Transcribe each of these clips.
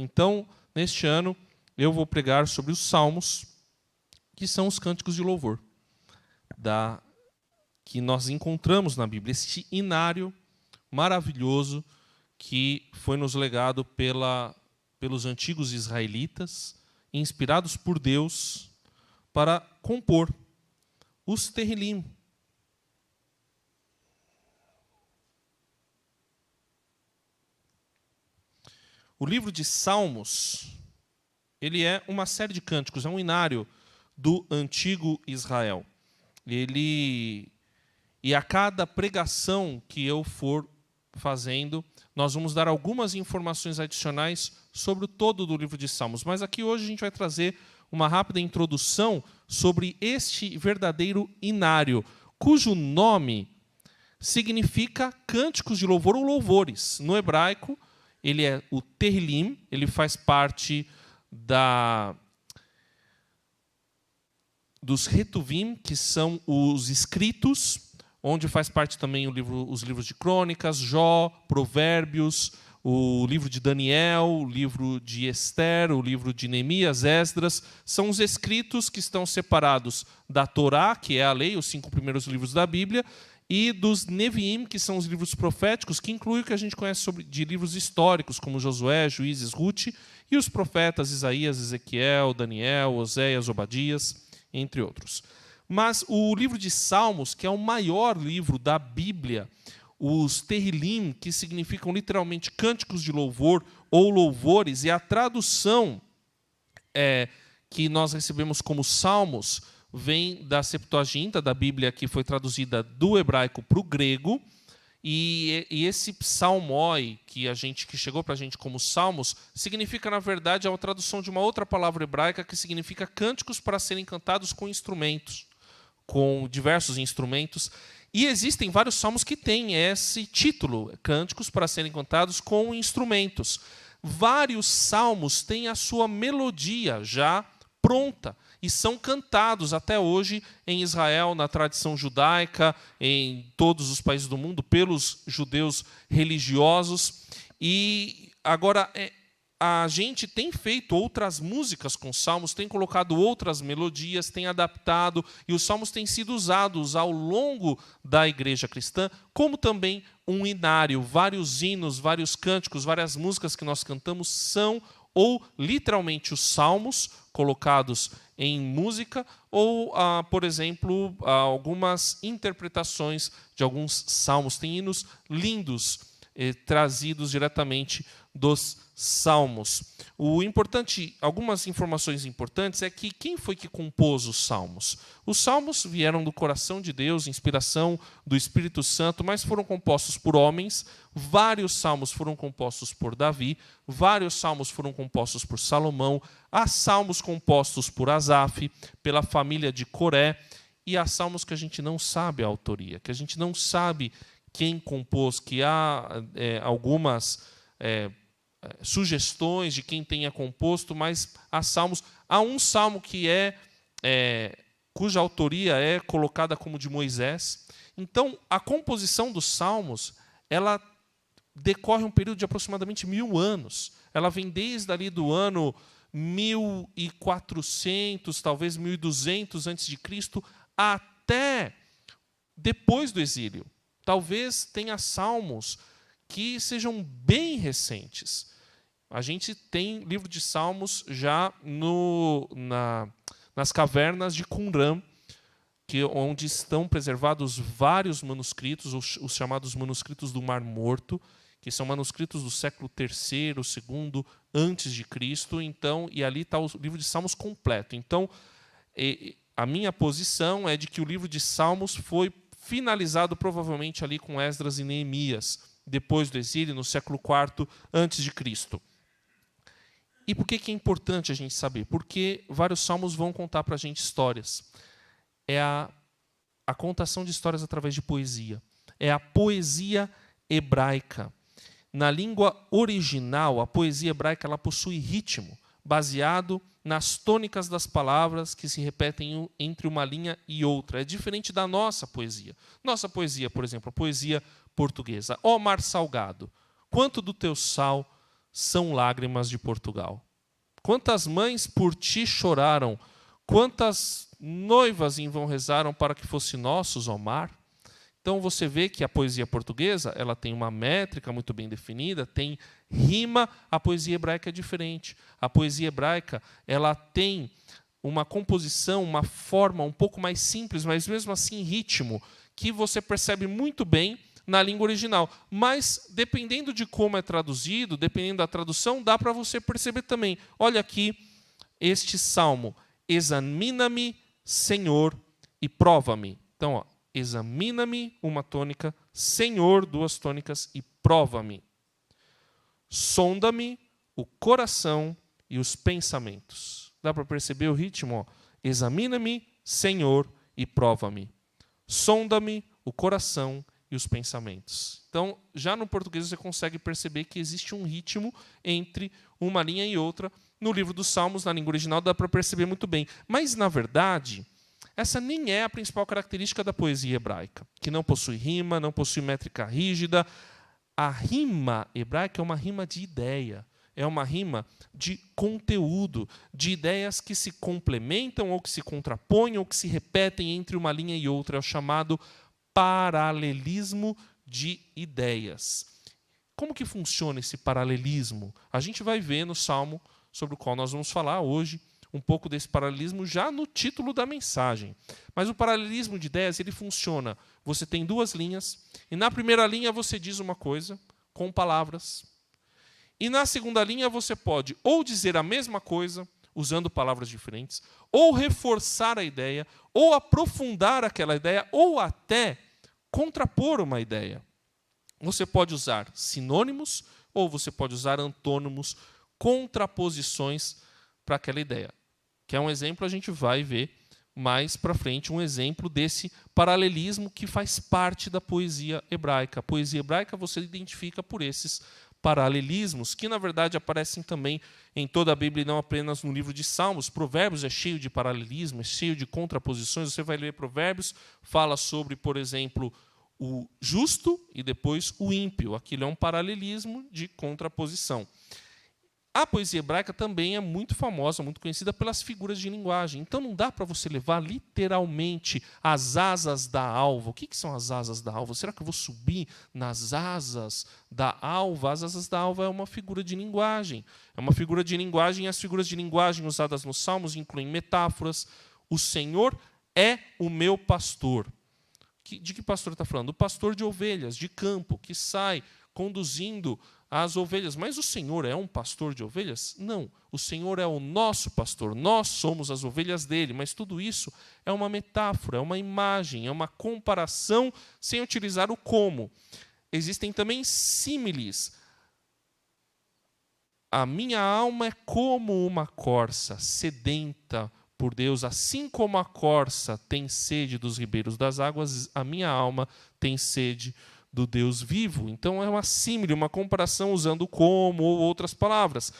Então, neste ano, eu vou pregar sobre os salmos, que são os cânticos de louvor, que nós encontramos na Bíblia, este inário maravilhoso que foi nos legado pelos antigos israelitas, inspirados por Deus, para compor os Terrilim. O livro de Salmos, ele é uma série de cânticos, é um inário do antigo Israel. E a cada pregação que eu for fazendo, nós vamos dar algumas informações adicionais sobre o todo do livro de Salmos. Mas aqui hoje a gente vai trazer uma rápida introdução sobre este verdadeiro inário, cujo nome significa cânticos de louvor ou louvores. No hebraico, ele é o Terrilim, ele faz parte dos Retuvim, que são os escritos, onde faz parte também os livros de Crônicas, Jó, Provérbios, o livro de Daniel, o livro de Esther, o livro de Neemias, Esdras. São os escritos que estão separados da Torá, que é a lei, os 5 primeiros livros da Bíblia, e dos Neviim, que são os livros proféticos, que inclui o que a gente conhece de livros históricos, como Josué, Juízes, Ruth, e os profetas Isaías, Ezequiel, Daniel, Oséias, Obadias, entre outros. Mas o livro de Salmos, que é o maior livro da Bíblia, os Terrilim, que significam literalmente cânticos de louvor ou louvores, e a tradução que nós recebemos como Salmos vem da Septuaginta, da Bíblia que foi traduzida do hebraico para o grego, e esse psalmoi que chegou para a gente como Salmos significa, na verdade, a tradução de uma outra palavra hebraica que significa cânticos para serem cantados com instrumentos, com diversos instrumentos. E existem vários salmos que têm esse título, cânticos para serem cantados com instrumentos. Vários salmos têm a sua melodia já pronta e são cantados até hoje em Israel, na tradição judaica, em todos os países do mundo, pelos judeus religiosos. E agora a gente tem feito outras músicas com salmos, tem colocado outras melodias, tem adaptado, e os salmos têm sido usados ao longo da igreja cristã, como também um inário. Vários hinos, vários cânticos, várias músicas que nós cantamos são ou literalmente os salmos colocados em música, ou, por exemplo, algumas interpretações de alguns salmos. Tem hinos lindos trazidos diretamente dos salmos. Algumas informações importantes é que quem foi que compôs os salmos? Os salmos vieram do coração de Deus, inspiração do Espírito Santo, mas foram compostos por homens. Vários salmos foram compostos por Davi, vários salmos foram compostos por Salomão, há salmos compostos por Asaf, pela família de Coré, e há salmos que a gente não sabe a autoria, que a gente não sabe quem compôs, que há algumas sugestões de quem tenha composto, mas há um salmo que cuja autoria é colocada como de Moisés. Então, a composição dos salmos, ela decorre um período de aproximadamente 1000 anos. Ela vem desde ali do ano 1400, talvez 1200 a.C., até depois do exílio. Talvez tenha salmos que sejam bem recentes. A gente tem livro de salmos já nas cavernas de Qumran, onde estão preservados vários manuscritos, os chamados manuscritos do Mar Morto, que são manuscritos do século III, II antes de Cristo. Então, e ali está o livro de Salmos completo. Então, a minha posição é de que o livro de Salmos foi finalizado provavelmente ali com Esdras e Neemias, depois do exílio, no século IV antes de Cristo. E por que é importante a gente saber? Porque vários salmos vão contar para a gente histórias. É a contação de histórias através de poesia. É a poesia hebraica. Na língua original, a poesia hebraica ela possui ritmo, baseado nas tônicas das palavras que se repetem entre uma linha e outra. É diferente da nossa poesia. Nossa poesia, por exemplo, a poesia portuguesa. Ó mar salgado, quanto do teu sal são lágrimas de Portugal. Quantas mães por ti choraram, quantas noivas em vão rezaram para que fosse nossos, ó mar. Então você vê que a poesia portuguesa ela tem uma métrica muito bem definida, tem rima, a poesia hebraica é diferente. A poesia hebraica ela tem uma composição, uma forma um pouco mais simples, mas mesmo assim ritmo, que você percebe muito bem na língua original. Mas, dependendo de como é traduzido, dependendo da tradução, dá para você perceber também. Olha aqui este salmo. Examina-me, Senhor, e prova-me. Então, ó, examina-me, uma tônica, Senhor, duas tônicas, e prova-me. Sonda-me o coração e os pensamentos. Dá para perceber o ritmo? Ó. Examina-me, Senhor, e prova-me. Sonda-me o coração e os pensamentos. Então, já no português você consegue perceber que existe um ritmo entre uma linha e outra. No livro dos Salmos, na língua original, dá para perceber muito bem. Mas, na verdade, essa nem é a principal característica da poesia hebraica, que não possui rima, não possui métrica rígida. A rima hebraica é uma rima de ideia, é uma rima de conteúdo, de ideias que se complementam ou que se contrapõem ou que se repetem entre uma linha e outra. É o chamado paralelismo de ideias. Como que funciona esse paralelismo? A gente vai ver no Salmo sobre o qual nós vamos falar hoje, um pouco desse paralelismo já no título da mensagem. Mas o paralelismo de ideias, ele funciona. Você tem duas linhas, e na primeira linha você diz uma coisa, com palavras, e na segunda linha você pode ou dizer a mesma coisa, usando palavras diferentes, ou reforçar a ideia, ou aprofundar aquela ideia, ou até contrapor uma ideia. Você pode usar sinônimos, ou você pode usar antônimos, contraposições para aquela ideia. Que é um exemplo, a gente vai ver mais para frente, um exemplo desse paralelismo que faz parte da poesia hebraica. A poesia hebraica você identifica por esses paralelismos, que na verdade aparecem também em toda a Bíblia e não apenas no livro de Salmos. Provérbios é cheio de paralelismo, é cheio de contraposições. Você vai ler Provérbios, fala sobre, por exemplo, o justo e depois o ímpio. Aquilo é um paralelismo de contraposição. A poesia hebraica também é muito famosa, muito conhecida pelas figuras de linguagem. Então não dá para você levar literalmente as asas da alva. O que são as asas da alva? Será que eu vou subir nas asas da alva? As asas da alva é uma figura de linguagem. É uma figura de linguagem, e as figuras de linguagem usadas nos Salmos incluem metáforas. O Senhor é o meu pastor. De que pastor está falando? O pastor de ovelhas, de campo, que sai conduzindo as ovelhas. Mas o Senhor é um pastor de ovelhas? Não. O Senhor é o nosso pastor. Nós somos as ovelhas dele. Mas tudo isso é uma metáfora, é uma imagem, é uma comparação sem utilizar o como. Existem também símiles. A minha alma é como uma corça, sedenta por Deus. Assim como a corça tem sede dos ribeiros das águas, a minha alma tem sede do Deus vivo. Então é uma símile, uma comparação usando como ou outras palavras.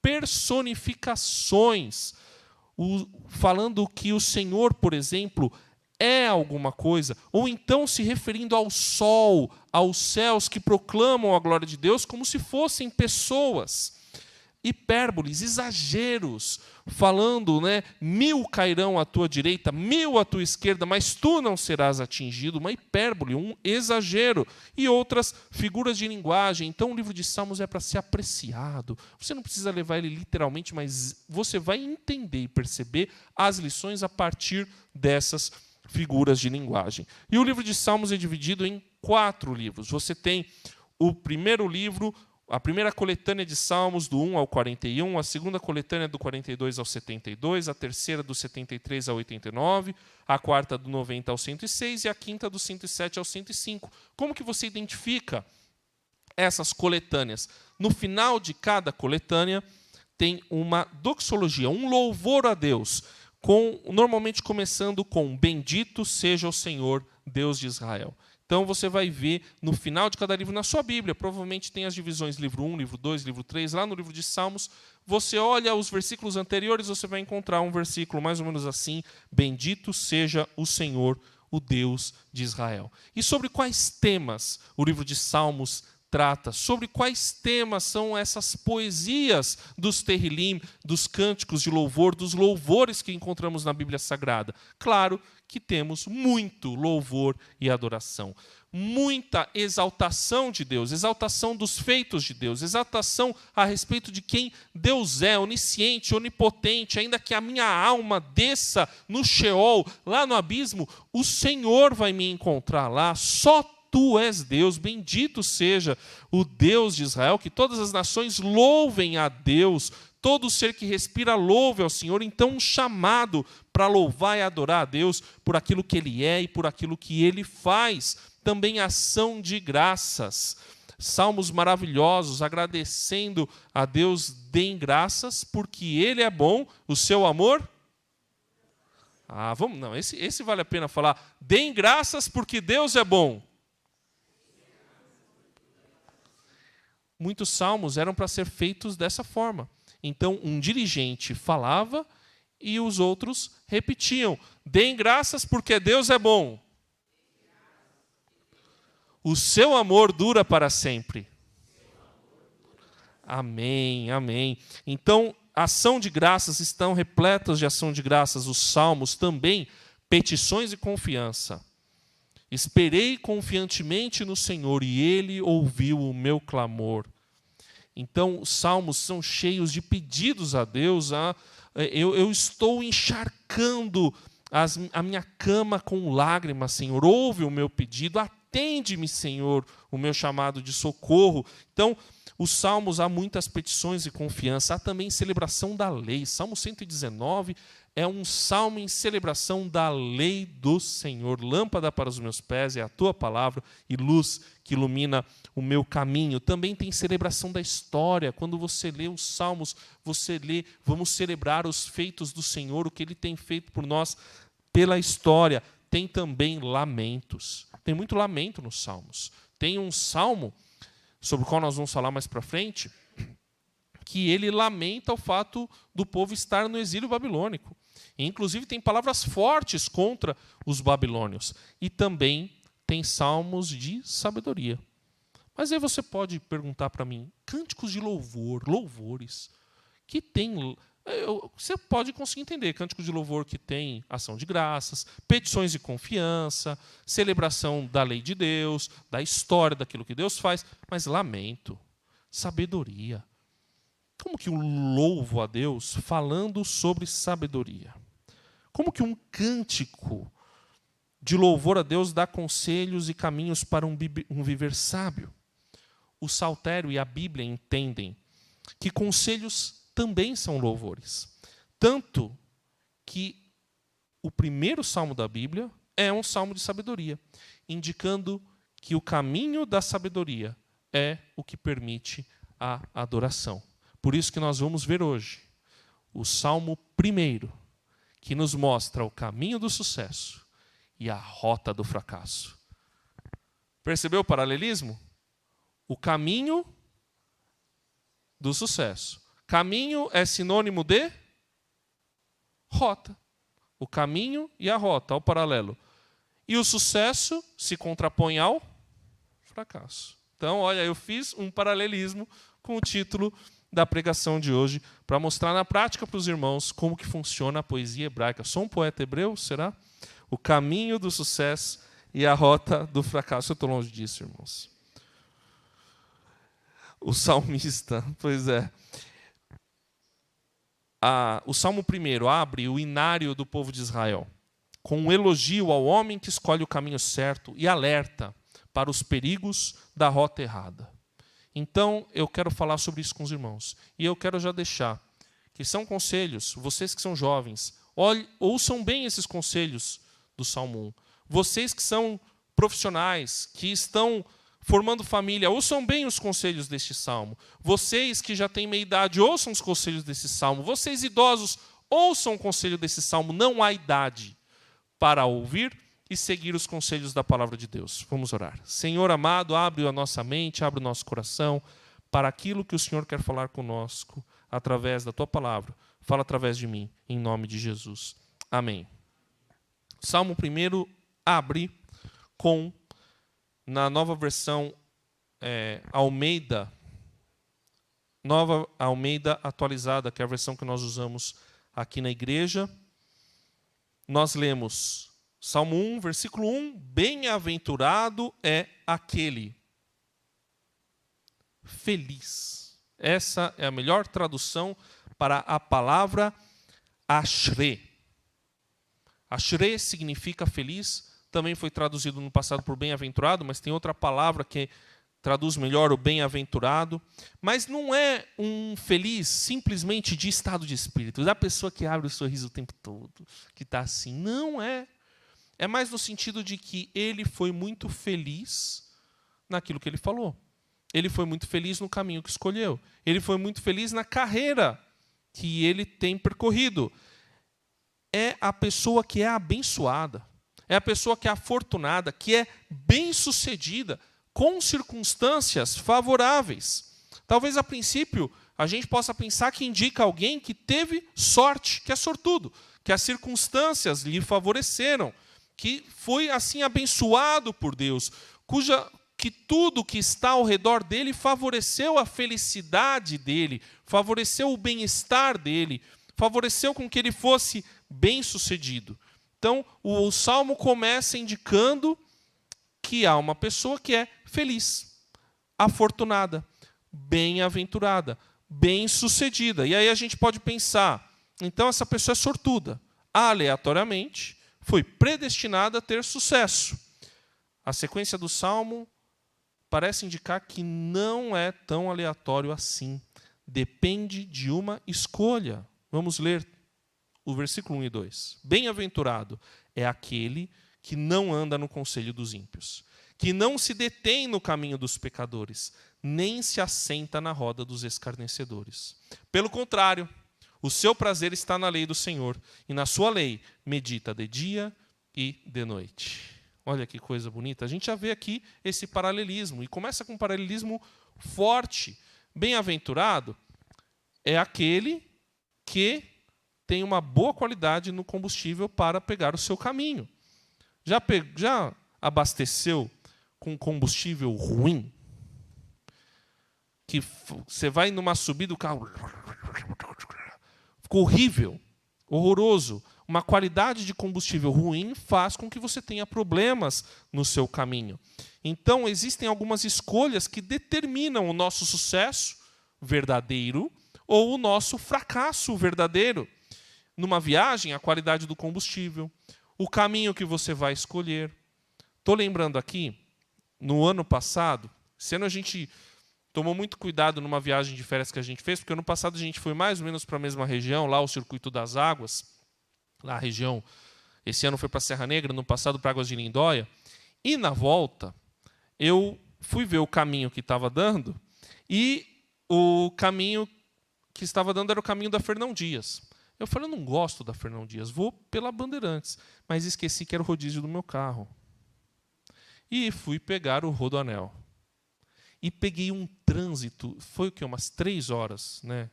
Personificações, falando que o Senhor, por exemplo, é alguma coisa, ou então se referindo ao sol, aos céus que proclamam a glória de Deus como se fossem pessoas. Hipérboles, exageros, falando, 1000 cairão à tua direita, 1000 à tua esquerda, mas tu não serás atingido. Uma hipérbole, um exagero. E outras figuras de linguagem. Então o livro de Salmos é para ser apreciado. Você não precisa levar ele literalmente, mas você vai entender e perceber as lições a partir dessas figuras de linguagem. E o livro de Salmos é dividido em 4 livros. Você tem o primeiro livro, a primeira coletânea de Salmos, do 1 ao 41, a segunda coletânea do 42 ao 72, a terceira do 73 ao 89, a quarta do 90 ao 106 e a quinta do 107 ao 105. Como que você identifica essas coletâneas? No final de cada coletânea tem uma doxologia, um louvor a Deus, normalmente começando com bendito seja o Senhor, Deus de Israel. Então você vai ver no final de cada livro na sua Bíblia, provavelmente tem as divisões livro 1, livro 2, livro 3, lá no livro de Salmos, você olha os versículos anteriores, você vai encontrar um versículo mais ou menos assim, bendito seja o Senhor, o Deus de Israel. E sobre quais temas o livro de Salmos trata, sobre quais temas são essas poesias dos Terrilim, dos cânticos de louvor, dos louvores que encontramos na Bíblia Sagrada. Claro que temos muito louvor e adoração, muita exaltação de Deus, exaltação dos feitos de Deus, exaltação a respeito de quem Deus é, onisciente, onipotente. Ainda que a minha alma desça no Sheol, lá no abismo, o Senhor vai me encontrar lá. Só Tu és Deus, bendito seja o Deus de Israel, que todas as nações louvem a Deus, todo ser que respira louve ao Senhor. Então, um chamado para louvar e adorar a Deus por aquilo que Ele é e por aquilo que Ele faz. Também ação de graças, salmos maravilhosos, agradecendo a Deus, deem graças, porque Ele é bom, o seu amor... esse vale a pena falar. Deem graças porque Deus é bom. Muitos salmos eram para ser feitos dessa forma. Então, um dirigente falava e os outros repetiam. Deem graças porque Deus é bom. O seu amor dura para sempre. Amém, amém. Então, ação de graças, estão repletas de ação de graças os salmos, também petições e confiança. Esperei confiantemente no Senhor e Ele ouviu o meu clamor. Então, os salmos são cheios de pedidos a Deus. Eu estou encharcando a minha cama com lágrimas, Senhor. Ouve o meu pedido, atende-me, Senhor, o meu chamado de socorro. Então, os salmos, há muitas petições e confiança. Há também celebração da lei. Salmo 119 é um salmo em celebração da lei do Senhor. Lâmpada para os meus pés é a tua palavra e luz que ilumina o meu caminho. Também tem celebração da história. Quando você lê os salmos, você lê, vamos celebrar os feitos do Senhor, o que Ele tem feito por nós pela história. Tem também lamentos. Tem muito lamento nos salmos. Tem um salmo, sobre o qual nós vamos falar mais para frente, que ele lamenta o fato do povo estar no exílio babilônico. E, inclusive, tem palavras fortes contra os babilônios. E também tem salmos de sabedoria. Mas aí você pode perguntar para mim, cânticos de louvor, louvores, que tem... Você pode conseguir entender cânticos de louvor que tem ação de graças, petições de confiança, celebração da lei de Deus, da história, daquilo que Deus faz, mas lamento, sabedoria. Como que eu louvo a Deus falando sobre sabedoria? Como que um cântico de louvor a Deus dá conselhos e caminhos para um viver sábio? O saltério e a Bíblia entendem que conselhos também são louvores. Tanto que o primeiro salmo da Bíblia é um salmo de sabedoria, indicando que o caminho da sabedoria é o que permite a adoração. Por isso que nós vamos ver hoje o salmo primeiro, que nos mostra o caminho do sucesso e a rota do fracasso. Percebeu o paralelismo? O caminho do sucesso. Caminho é sinônimo de rota. O caminho e a rota, ao paralelo. E o sucesso se contrapõe ao fracasso. Então, olha, eu fiz um paralelismo com o título da pregação de hoje, para mostrar na prática para os irmãos como que funciona a poesia hebraica. Sou um poeta hebreu, será? O caminho do sucesso e a rota do fracasso. Eu estou longe disso, irmãos. O salmista, pois é. O Salmo 1 abre o inário do povo de Israel, com um elogio ao homem que escolhe o caminho certo e alerta para os perigos da rota errada. Então, eu quero falar sobre isso com os irmãos. E eu quero já deixar que são conselhos, vocês que são jovens, ouçam bem esses conselhos do Salmo 1. Vocês que são profissionais, que estão formando família, ouçam bem os conselhos deste salmo. Vocês que já têm meia idade, ouçam os conselhos desse salmo. Vocês idosos, ouçam o conselho desse salmo. Não há idade para ouvir e seguir os conselhos da palavra de Deus. Vamos orar. Senhor amado, abre a nossa mente, abre o nosso coração para aquilo que o Senhor quer falar conosco através da Tua palavra. Fala através de mim, em nome de Jesus. Amém. Salmo 1 abre com, na nova versão Almeida, Nova Almeida atualizada, que é a versão que nós usamos aqui na igreja, nós lemos Salmo 1, versículo 1, bem-aventurado é aquele. Feliz. Essa é a melhor tradução para a palavra ashre. Ashre significa feliz, também foi traduzido no passado por bem-aventurado, mas tem outra palavra que traduz melhor o bem-aventurado. Mas não é um feliz simplesmente de estado de espírito, da pessoa que abre o sorriso o tempo todo, que está assim. Não é. É mais no sentido de que ele foi muito feliz naquilo que ele falou. Ele foi muito feliz no caminho que escolheu. Ele foi muito feliz na carreira que ele tem percorrido. É a pessoa que é abençoada. É a pessoa que é afortunada, que é bem-sucedida, com circunstâncias favoráveis. Talvez, a princípio, a gente possa pensar que indica alguém que teve sorte, que é sortudo, que as circunstâncias lhe favoreceram, que foi assim abençoado por Deus, que tudo que está ao redor dele favoreceu a felicidade dele, favoreceu o bem-estar dele, favoreceu com que ele fosse bem-sucedido. Então, o Salmo começa indicando que há uma pessoa que é feliz, afortunada, bem-aventurada, bem-sucedida. E aí a gente pode pensar, então essa pessoa é sortuda, aleatoriamente, foi predestinada a ter sucesso. A sequência do Salmo parece indicar que não é tão aleatório assim. Depende de uma escolha. Vamos ler o versículo 1 e 2. Bem-aventurado é aquele que não anda no conselho dos ímpios, que não se detém no caminho dos pecadores, nem se assenta na roda dos escarnecedores. Pelo contrário, o seu prazer está na lei do Senhor, e na sua lei medita de dia e de noite. Olha que coisa bonita. A gente já vê aqui esse paralelismo, e começa com um paralelismo forte. Bem-aventurado é aquele que tem uma boa qualidade no combustível para pegar o seu caminho. Já abasteceu com combustível ruim? Que você vai numa subida, o carro ficou horrível, horroroso. Uma qualidade de combustível ruim faz com que você tenha problemas no seu caminho. Então, existem algumas escolhas que determinam o nosso sucesso verdadeiro ou o nosso fracasso verdadeiro. Numa viagem, a qualidade do combustível, o caminho que você vai escolher. Estou lembrando aqui, no ano passado, esse ano a gente tomou muito cuidado numa viagem de férias que a gente fez, porque ano passado a gente foi mais ou menos para a mesma região, lá o Circuito das Águas, lá a região, esse ano foi para a Serra Negra, no passado para Águas de Lindóia, e na volta eu fui ver o caminho que estava dando, e o caminho que estava dando era o caminho da Fernão Dias. Eu falei, eu não gosto da Fernão Dias, vou pela Bandeirantes, mas esqueci que era o rodízio do meu carro. E fui pegar o Rodoanel. E peguei um trânsito, foi o quê? Umas 3 horas, né,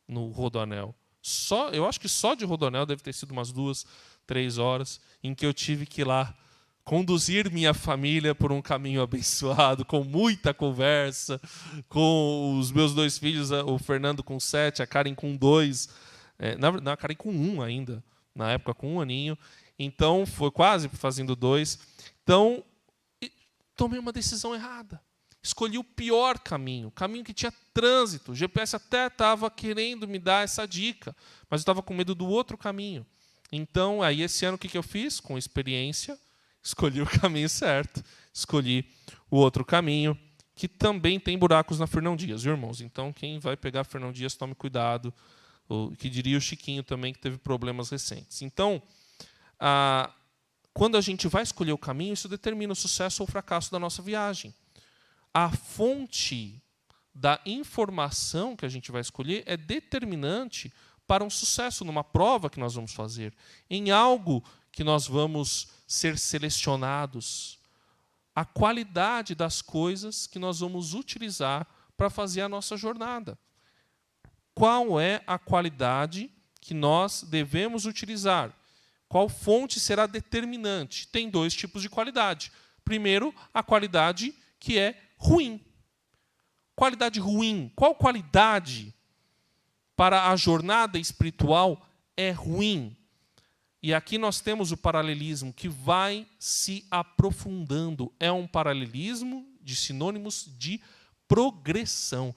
no Rodoanel. Eu acho que só de Rodoanel deve ter sido umas 2, 3 horas, em que eu tive que ir lá conduzir minha família por um caminho abençoado, com muita conversa, com os meus 2 filhos, o Fernando com 7, a Karen com 2, a Karen com 1 ainda, na época com 1 aninho. Então, foi quase fazendo 2. Então, tomei uma decisão errada. Escolhi o pior caminho, o caminho que tinha trânsito. O GPS até estava querendo me dar essa dica, mas eu estava com medo do outro caminho. Então, aí esse ano o que eu fiz? Com experiência, escolhi o caminho certo. Escolhi o outro caminho, que também tem buracos na Fernão Dias, viu, irmãos? Então, quem vai pegar a Fernão Dias, tome cuidado. O que diria o Chiquinho também, que teve problemas recentes. Então, quando a gente vai escolher o caminho, isso determina o sucesso ou o fracasso da nossa viagem. A fonte da informação que a gente vai escolher é determinante para um sucesso numa prova que nós vamos fazer, em algo que nós vamos ser selecionados. A qualidade das coisas que nós vamos utilizar para fazer a nossa jornada. Qual é a qualidade que nós devemos utilizar? Qual fonte será determinante? Tem 2 tipos de qualidade. Primeiro, a qualidade que é ruim. qualidade ruim? Qual qualidade para a jornada espiritual é ruim? E aqui nós temos o paralelismo que vai se aprofundando. É um paralelismo de sinônimos de progressão,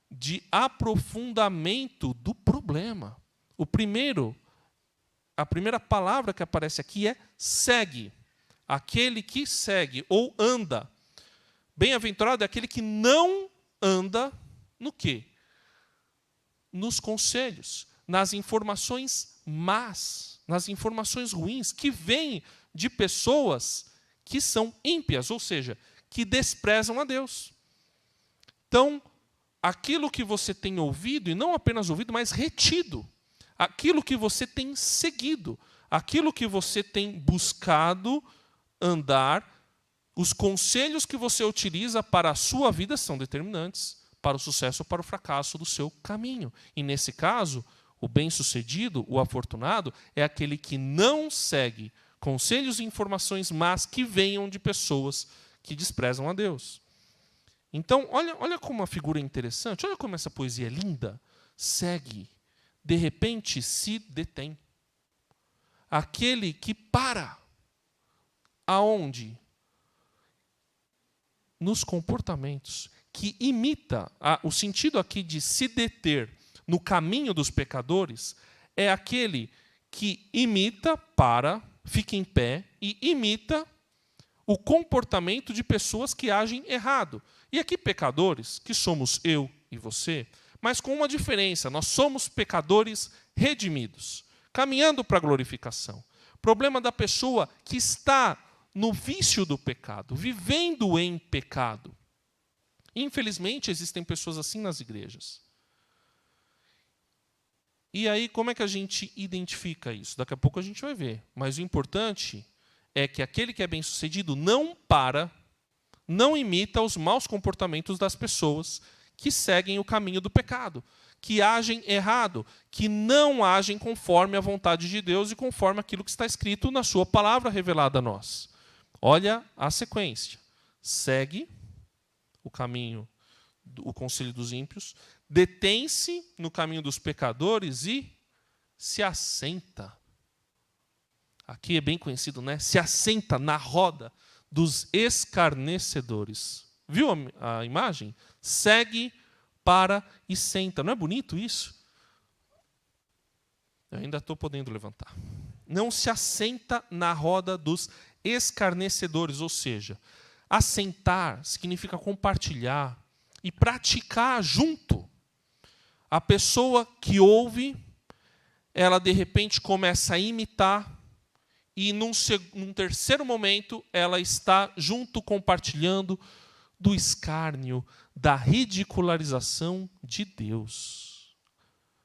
de aprofundamento do problema. A primeira palavra que aparece aqui é segue. Aquele que segue ou anda. Bem-aventurado é aquele que não anda no quê? Nos conselhos, nas informações más, nas informações ruins que vêm de pessoas que são ímpias, ou seja, que desprezam a Deus. Então, aquilo que você tem ouvido, e não apenas ouvido, mas retido, aquilo que você tem seguido, aquilo que você tem buscado andar, os conselhos que você utiliza para a sua vida são determinantes para o sucesso ou para o fracasso do seu caminho. E, nesse caso, o bem-sucedido, o afortunado, é aquele que não segue conselhos e informações más que venham de pessoas que desprezam a Deus. Então, olha como a figura é interessante, olha como essa poesia é linda. Segue, de repente se detém. Aquele que para. Aonde? Nos comportamentos, que imita. O sentido aqui de se deter no caminho dos pecadores é aquele que imita, para, fica em pé e imita o comportamento de pessoas que agem errado. E aqui pecadores, que somos eu e você, mas com uma diferença, nós somos pecadores redimidos, caminhando para a glorificação. Problema da pessoa que está no vício do pecado, vivendo em pecado. Infelizmente, existem pessoas assim nas igrejas. E aí, como é que a gente identifica isso? Daqui a pouco a gente vai ver. Mas o importante é que aquele que é bem-sucedido não para, não imita os maus comportamentos das pessoas que seguem o caminho do pecado, que agem errado, que não agem conforme a vontade de Deus e conforme aquilo que está escrito na sua palavra revelada a nós. Olha a sequência. Segue o caminho, o conselho dos ímpios, detém-se no caminho dos pecadores e se assenta. Aqui é bem conhecido, né? Se assenta na roda dos escarnecedores. Viu a imagem? Segue, para e senta. Não é bonito isso? Eu ainda estou podendo levantar. Não se assenta na roda dos escarnecedores, ou seja, assentar significa compartilhar e praticar junto. A pessoa que ouve, ela de repente começa a imitar e num terceiro momento ela está junto compartilhando do escárnio, da ridicularização de Deus.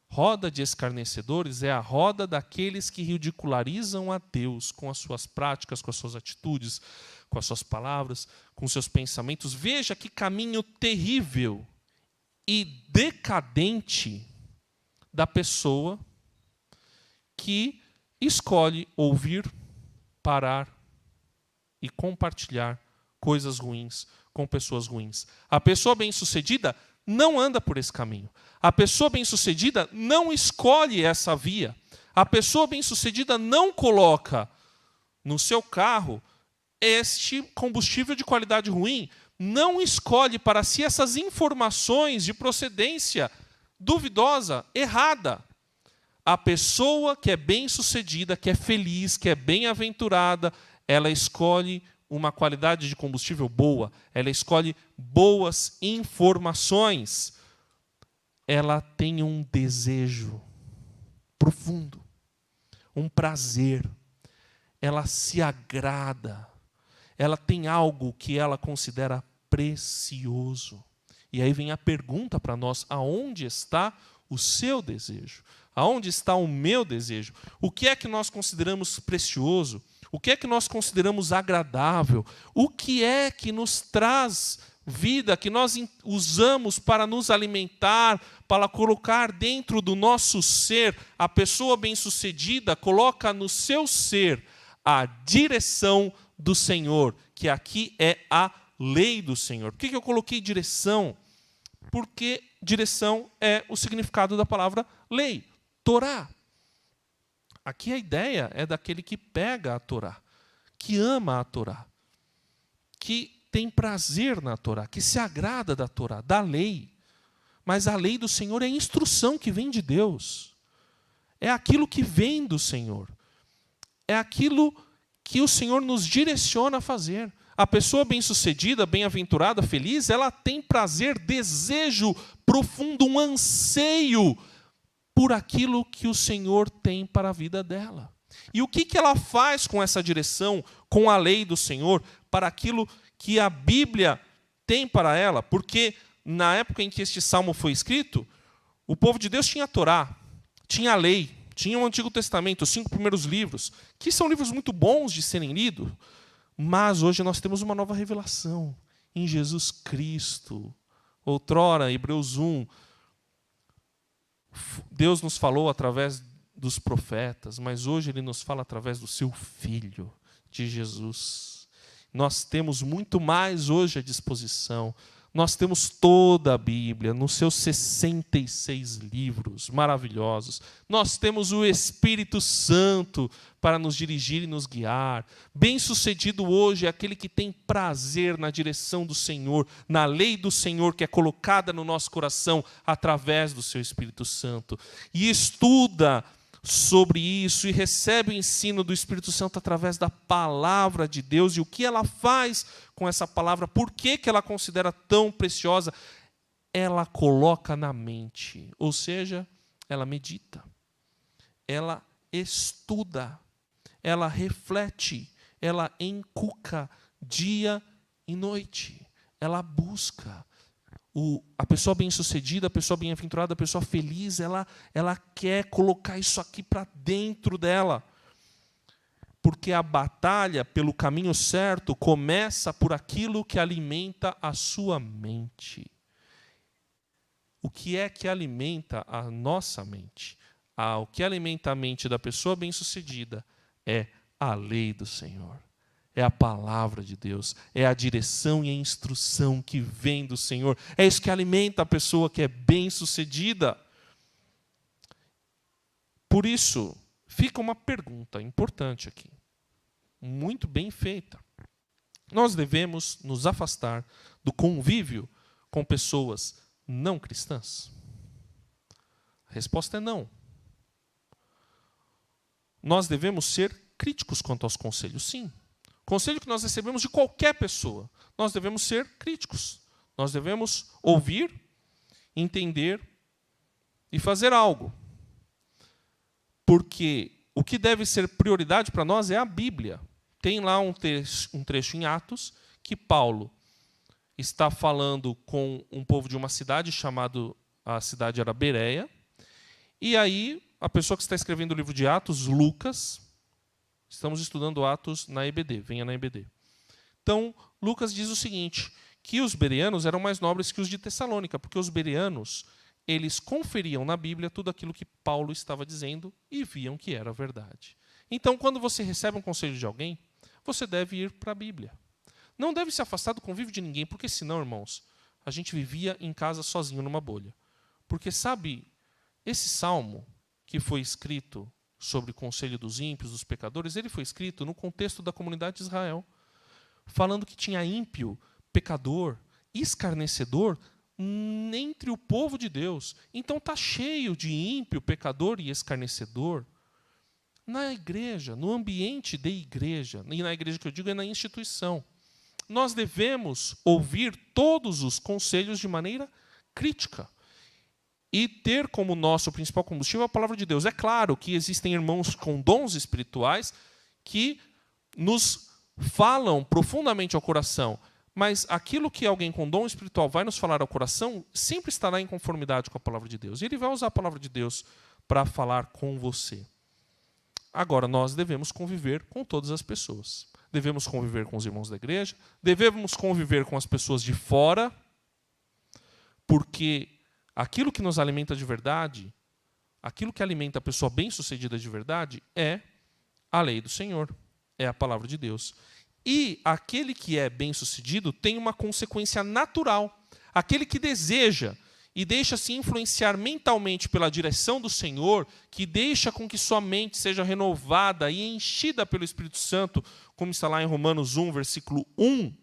Roda de escarnecedores é a roda daqueles que ridicularizam a Deus com as suas práticas, com as suas atitudes, com as suas palavras, com os seus pensamentos. Veja que caminho terrível e decadente da pessoa que escolhe ouvir, parar e compartilhar coisas ruins com pessoas ruins. A pessoa bem-sucedida não anda por esse caminho. A pessoa bem-sucedida não escolhe essa via. A pessoa bem-sucedida não coloca no seu carro este combustível de qualidade ruim, não escolhe para si essas informações de procedência duvidosa, errada. A pessoa que é bem-sucedida, que é feliz, que é bem-aventurada, ela escolhe uma qualidade de combustível boa, ela escolhe boas informações. Ela tem um desejo profundo, um prazer, ela se agrada, ela tem algo que ela considera precioso. E aí vem a pergunta para nós: aonde está o seu desejo? Aonde está o meu desejo? O que é que nós consideramos precioso? O que é que nós consideramos agradável? O que é que nos traz vida, que nós usamos para nos alimentar, para colocar dentro do nosso ser? A pessoa bem-sucedida coloca no seu ser a direção do Senhor, que aqui é a lei do Senhor. Por que eu coloquei direção? porque direção é o significado da palavra lei, Torá. Aqui a ideia é daquele que pega a Torá, que ama a Torá, que tem prazer na Torá, que se agrada da Torá, da lei. Mas a lei do Senhor é a instrução que vem de Deus. É aquilo que vem do Senhor. É aquilo que o Senhor nos direciona a fazer. A pessoa bem-sucedida, bem-aventurada, feliz, ela tem prazer, desejo profundo, um anseio por aquilo que o Senhor tem para a vida dela. E o que ela faz com essa direção, com a lei do Senhor, para aquilo que a Bíblia tem para ela? Porque na época em que este salmo foi escrito, o povo de Deus tinha a Torá, tinha a lei, tinha o Antigo Testamento, os 5 primeiros livros, que são livros muito bons de serem lidos, mas hoje nós temos uma nova revelação em Jesus Cristo. Outrora, Hebreus 1, Deus nos falou através dos profetas, mas hoje Ele nos fala através do seu Filho, de Jesus. Nós temos muito mais hoje à disposição. Nós temos toda a Bíblia, nos seus 66 livros maravilhosos. Nós temos o Espírito Santo para nos dirigir e nos guiar. Bem-sucedido hoje é aquele que tem prazer na direção do Senhor, na lei do Senhor que é colocada no nosso coração através do seu Espírito Santo. E estuda sobre isso e recebe o ensino do Espírito Santo através da palavra de Deus e o que ela faz com essa palavra, por que ela considera tão preciosa, ela coloca na mente, ou seja, ela medita, ela estuda, ela reflete, ela encuca dia e noite, ela busca. A pessoa bem-sucedida, a pessoa bem-aventurada, a pessoa feliz, ela quer colocar isso aqui para dentro dela. Porque a batalha pelo caminho certo começa por aquilo que alimenta a sua mente. O que é que alimenta a nossa mente? O que alimenta a mente da pessoa bem-sucedida é a lei do Senhor. É a palavra de Deus, é a direção e a instrução que vem do Senhor. É isso que alimenta a pessoa que é bem-sucedida. Por isso, fica uma pergunta importante aqui, muito bem feita. Nós devemos nos afastar do convívio com pessoas não cristãs? A resposta é não. Nós devemos ser críticos quanto aos conselhos, sim. Conselho que nós recebemos de qualquer pessoa, nós devemos ser críticos. Nós devemos ouvir, entender e fazer algo. Porque o que deve ser prioridade para nós é a Bíblia. Tem lá um trecho em Atos que Paulo está falando com um povo de uma cidade chamada, a cidade era Bereia. E aí, a pessoa que está escrevendo o livro de Atos, Lucas, estamos estudando Atos na EBD, venha na EBD. Então, Lucas diz o seguinte, que os bereanos eram mais nobres que os de Tessalônica, porque os bereanos, eles conferiam na Bíblia tudo aquilo que Paulo estava dizendo e viam que era verdade. Então, quando você recebe um conselho de alguém, você deve ir para a Bíblia. Não deve se afastar do convívio de ninguém, porque senão, irmãos, a gente vivia em casa sozinho numa bolha. Porque, sabe, esse salmo que foi escrito sobre o conselho dos ímpios, dos pecadores, ele foi escrito no contexto da comunidade de Israel, falando que tinha ímpio, pecador, escarnecedor entre o povo de Deus. Então está cheio de ímpio, pecador e escarnecedor na igreja, no ambiente de igreja. E na igreja que eu digo é na instituição. Nós devemos ouvir todos os conselhos de maneira crítica. E ter como nosso principal combustível a palavra de Deus. É claro que existem irmãos com dons espirituais que nos falam profundamente ao coração, mas aquilo que alguém com dom espiritual vai nos falar ao coração sempre estará em conformidade com a palavra de Deus. E ele vai usar a palavra de Deus para falar com você. Agora, nós devemos conviver com todas as pessoas. Devemos conviver com os irmãos da igreja, devemos conviver com as pessoas de fora, porque aquilo que nos alimenta de verdade, aquilo que alimenta a pessoa bem-sucedida de verdade, é a lei do Senhor, é a palavra de Deus. E aquele que é bem-sucedido tem uma consequência natural. aquele que deseja e deixa-se influenciar mentalmente pela direção do Senhor, que deixa com que sua mente seja renovada e enchida pelo Espírito Santo, como está lá em Romanos 1, versículo 1,